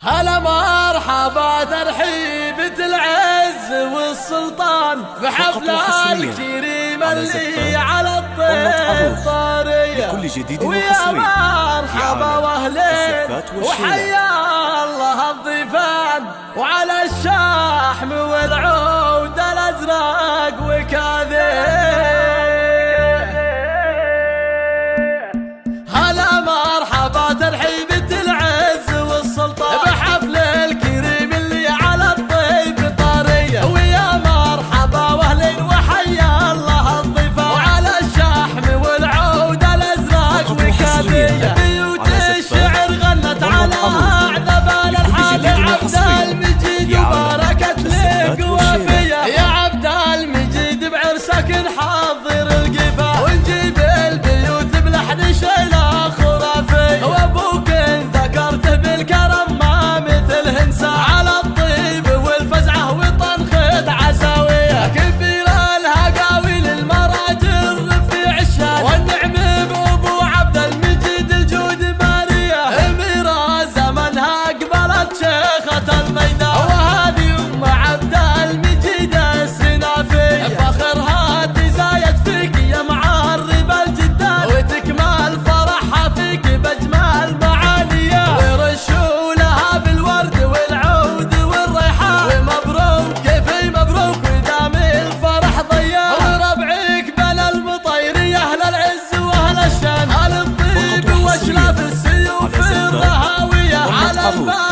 هلا مرحبا ترحيبة العز والسلطان بحفل الكريم اللي على الطيب طارية لكل جديد ويا مرحبا واهلين وحيا الله الضيفان وعلى الشحم والعود الازرق وكاذب. هلا مرحبا ترحيبة العز والسلطان بحفل الكريم اللي على الطيب طارية ويا مرحبا واهلين وحيا الله الضيفان وعلى الشحم والعود الازرق وكاذية. بيوت الشعر غنت على اعذب الالحان عبد المجيد وباركت لك وافية يا عبد المجيد بعرسك نحضر القفا ونجيب البيوت بلحن شيله خرافي وابوك ذكرته بالكرم ما مثله انسان على الطيب والفزعه وطنخة عساويه كبير الهقاوي للمراجل رفيع الشان والنعم بابو عبد المجيد الجود ماريه اميره زمنها قبلت شيخه الميدان وهذه ام عبد المجيد السنافيه فخرها تزايد فيك يا معرب الجدان وتكمل فرحها فيك بجمال معانيه ورشوا لها بالورد والعود والريحان ومبروك كيفي مبروك ودام الفرح ضيان وربعك بلا المطيريه اهل العز واهل الشان اهل الطيب واشلاف السيوف الرهاويه على الباب